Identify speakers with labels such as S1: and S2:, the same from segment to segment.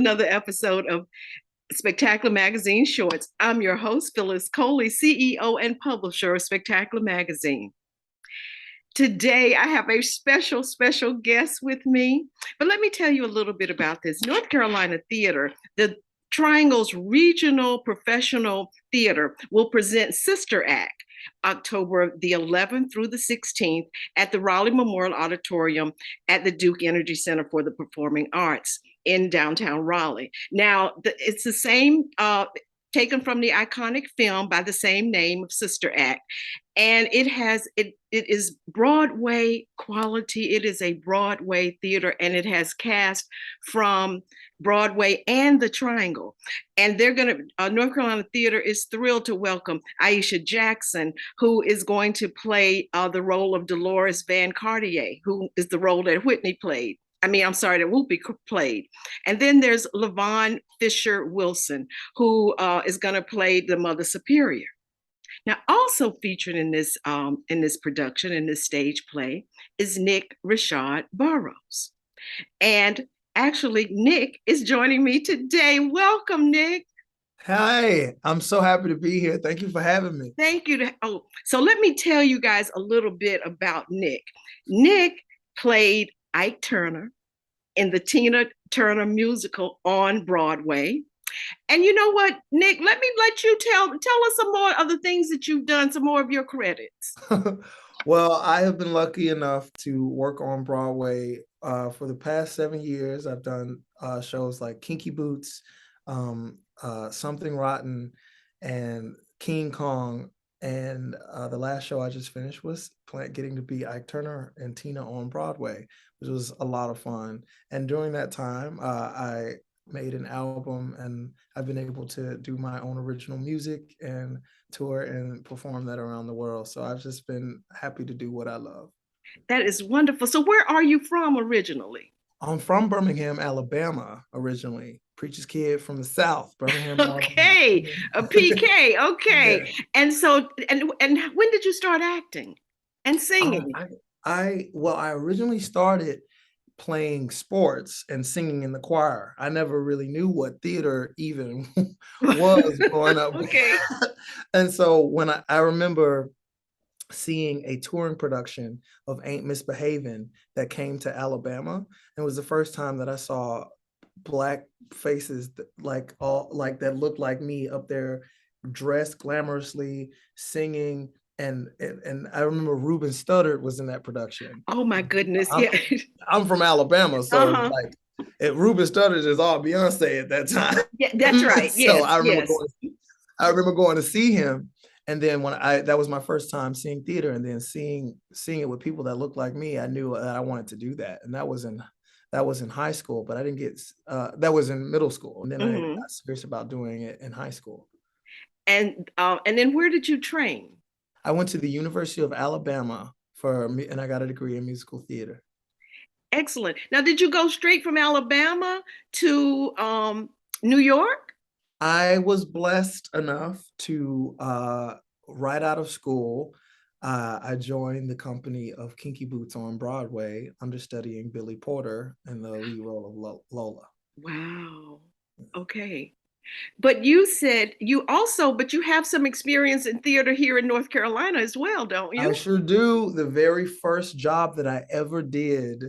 S1: another episode of Spectacular Magazine Shorts. I'm your host, Phyllis Coley, CEO and publisher of Spectacular Magazine. Today, I have a special guest with me. But let me tell you a little bit about this. North Carolina Theater, the Triangle's regional professional theater, will present Sister Act October the 11th through the 16th at the Raleigh Memorial Auditorium at the Duke Energy Center for the Performing Arts in downtown Raleigh. Now, it's the same, taken from the iconic film by the same name of Sister Act. And it is Broadway quality. It is a Broadway theater, and it has cast from Broadway and the Triangle. And they're going to, North Carolina Theater is thrilled to welcome Aisha Jackson, who is going to play the role of Dolores Van Cartier, who is the role that Whitney played. That Whoopi played. And then there's LaVon Fisher Wilson, who is going to play the Mother Superior. Now, also featured in this production, in this stage play, is Nick Rashad Burroughs. And actually, Nick is joining me today. Welcome, Nick.
S2: Hi, I'm so happy to be here. Thank you for having me.
S1: Thank you. So let me tell you guys a little bit about Nick. Nick played Ike Turner in the Tina Turner musical on Broadway. And you know what, Nick, let you tell us some more of the things that you've done, some more of your credits.
S2: Well, I have been lucky enough to work on Broadway for the past 7 years. I've done shows like Kinky Boots, Something Rotten, and King Kong. And the last show I just finished was getting to be Ike Turner and Tina on Broadway, which was a lot of fun. And during that time, I made an album, and I've been able to do my own original music and tour and perform that around the world. So I've just been happy to do what I love.
S1: That is wonderful. So where are you from originally?
S2: I'm from Birmingham, Alabama, originally. Preacher's kid from the South, Birmingham.
S1: Okay, a PK. Okay, yeah. And so, and when did you start acting and singing?
S2: I originally started playing sports and singing in the choir. I never really knew what theater even was growing up.
S1: Okay.
S2: And so when I remember seeing a touring production of Ain't Misbehavin' that came to Alabama. It was the first time that I saw Black faces that looked like me up there, dressed glamorously, singing. And I remember Ruben Studdard was in that production.
S1: Oh my goodness! Yeah,
S2: I'm from Alabama, so Ruben Studdard is all Beyonce at that time.
S1: Yeah, that's right.
S2: So yes, I remember going to see him, and then that was my first time seeing theater, and then seeing it with people that looked like me. I knew that I wanted to do that, and that was in high school, but I didn't get that was in middle school, and then I got serious about doing it in high school.
S1: And then where did you train?
S2: I went to the University of Alabama and I got a degree in musical theater.
S1: Excellent. Now, did you go straight from Alabama to New York?
S2: I was blessed enough to, right out of school, I joined the company of Kinky Boots on Broadway, understudying Billy Porter in the lead role of Lola.
S1: Wow. Okay. But you said you have some experience in theater here in North Carolina as well, don't you?
S2: I sure do. The very first job that I ever did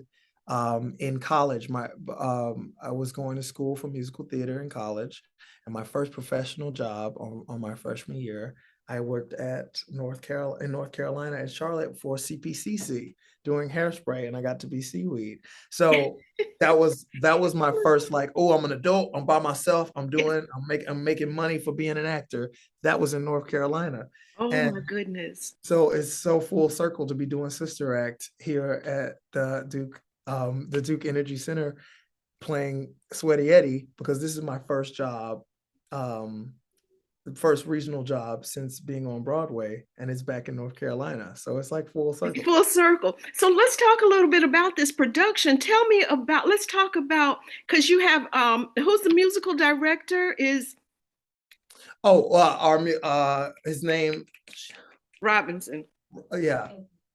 S2: in college, I was going to school for musical theater in college, and my first professional job on my freshman year, I worked at North Carolina at Charlotte for CPCC doing hairspray, and I got to be Seaweed. So that was my first, like, oh, I'm an adult, I'm by myself, I'm making money for being an actor. That was in North Carolina.
S1: Oh my goodness.
S2: So it's so full circle to be doing Sister Act here at the Duke Energy Center, playing Sweaty Eddie, because this is my first job, the first regional job since being on Broadway, and it's back in North Carolina. So it's like full circle.
S1: Full circle. So let's talk a little bit about this production. Let's talk about, because you have, who's the musical director is?
S2: His name?
S1: Robinson.
S2: Yeah,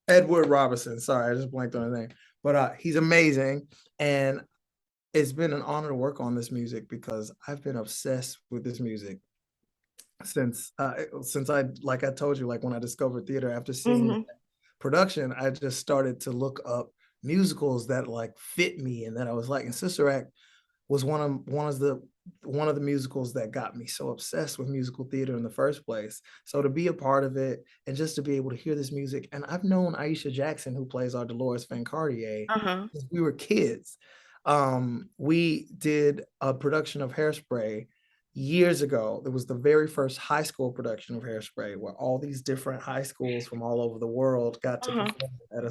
S2: Edward Robinson. Sorry, I just blanked on his name. But he's amazing. And it's been an honor to work on this music because I've been obsessed with this music since I, like I told you, like when I discovered theater after seeing
S1: Mhm.
S2: production, I just started to look up musicals that like fit me and that I was like, and Sister Act was one of the musicals that got me so obsessed with musical theater in the first place. So to be a part of it and just to be able to hear this music, and I've known Aisha Jackson, who plays our Dolores Van Cartier,
S1: Uh-huh.
S2: since we were kids. We did a production of Hairspray years ago. It was the very first high school production of Hairspray, where all these different high schools from all over the world got to
S1: Uh-huh.
S2: perform at a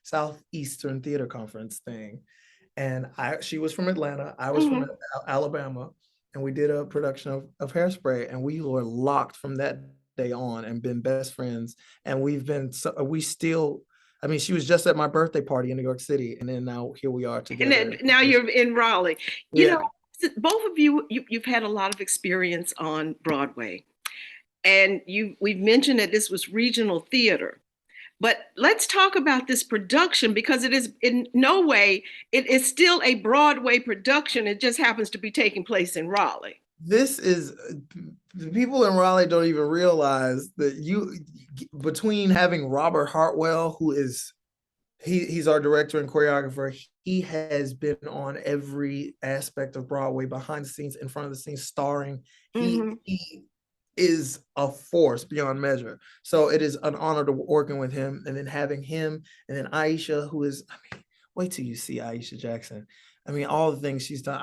S2: Southeastern Theater Conference thing. And she was from Atlanta, I was from
S1: Mhm.
S2: Alabama, and we did a production of Hairspray, and we were locked from that day on and been best friends. And we still, I mean, she was just at my birthday party in New York City, and then now here we are
S1: And then
S2: together.
S1: now you're in Raleigh. You know,
S2: Yeah.
S1: both of you've had a lot of experience on Broadway, and we've mentioned that this was regional theater. But let's talk about this production because it is in no way, it is still a Broadway production. It just happens to be taking place in Raleigh.
S2: This is the people in Raleigh don't even realize that between having Robert Hartwell, who is he's our director and choreographer. He has been on every aspect of Broadway, behind the scenes, in front of the scenes, starring.
S1: Mm-hmm.
S2: He is a force beyond measure. So it is an honor to working with him, and then having him, and then Aisha, who is, I mean, wait till you see Aisha Jackson. I mean, all the things she's done.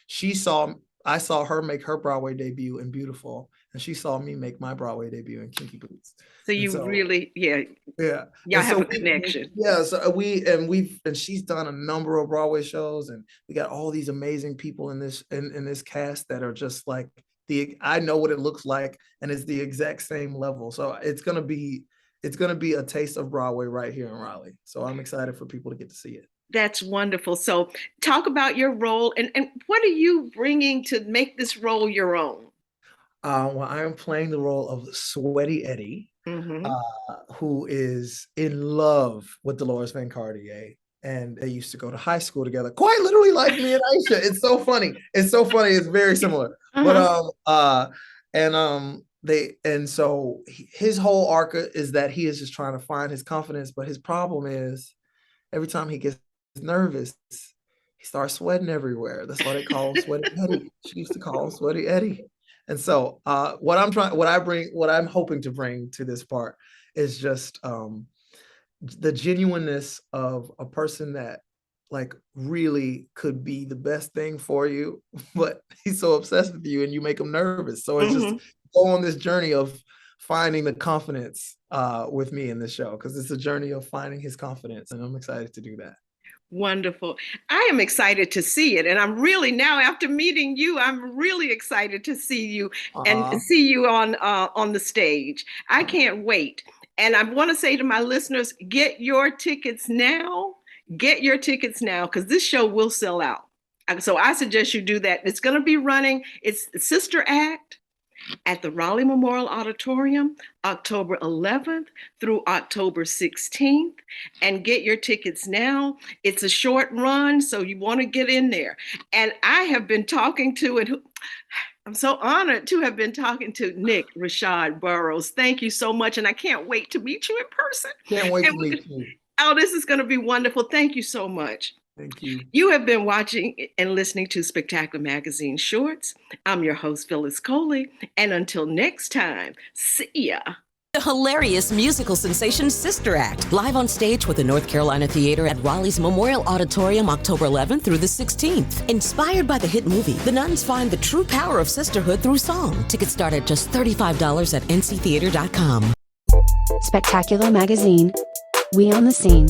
S2: She saw, I saw her make her Broadway debut in Beautiful, and she saw me make my Broadway debut in Kinky Boots.
S1: So
S2: And
S1: you
S2: so,
S1: really, yeah,
S2: yeah.
S1: y'all
S2: And
S1: have
S2: so
S1: a connection.
S2: and she's done a number of Broadway shows, and we got all these amazing people in this cast that are just like I know what it looks like, and it's the exact same level. So it's gonna be a taste of Broadway right here in Raleigh. So I'm excited for people to get to see it.
S1: That's wonderful. So talk about your role and what are you bringing to make this role your own?
S2: Well, I am playing the role of Sweaty Eddie,
S1: Mm-hmm.
S2: who is in love with Dolores Van Cartier. And they used to go to high school together, quite literally like me and Aisha. It's so funny. It's so funny. It's very similar. But
S1: Uh-huh.
S2: so his whole arc is that he is just trying to find his confidence. But his problem is every time he gets nervous, he starts sweating everywhere. That's why they call him Sweaty Eddie. She used to call him Sweaty Eddie. And so what I'm hoping to bring to this part is just the genuineness of a person that like really could be the best thing for you, but he's so obsessed with you and you make him nervous. So it's just
S1: Mm-hmm.
S2: go on this journey of finding the confidence with me in this show, because it's a journey of finding his confidence, and I'm excited to do that.
S1: Wonderful. I am excited to see it. And I'm really now, after meeting you, I'm really excited to see you and
S2: Uh,
S1: see you on the stage. I can't wait. And I want to say to my listeners, get your tickets now. Get your tickets now because this show will sell out. So I suggest you do that. It's going to be running, it's Sister Act at the Raleigh Memorial Auditorium, October 11th through October 16th. And get your tickets now. It's a short run, so you want to get in there. And I have been talking to, and I'm so honored to have been talking to Nick Rashad Burroughs. Thank you so much. And I can't wait to meet you in person.
S2: can't wait
S1: And
S2: to meet you.
S1: oh, this is going to be wonderful. Thank you so much.
S2: Thank you.
S1: You have been watching and listening to Spectacular Magazine Shorts. I'm your host, Phyllis Coley. And until next time, see ya.
S3: The hilarious musical sensation Sister Act, live on stage with the North Carolina Theater at Raleigh's Memorial Auditorium, October 11th through the 16th. Inspired by the hit movie, the nuns find the true power of sisterhood through song. Tickets start at just $35 at nctheater.com.
S4: Spectacular Magazine. We on the scene.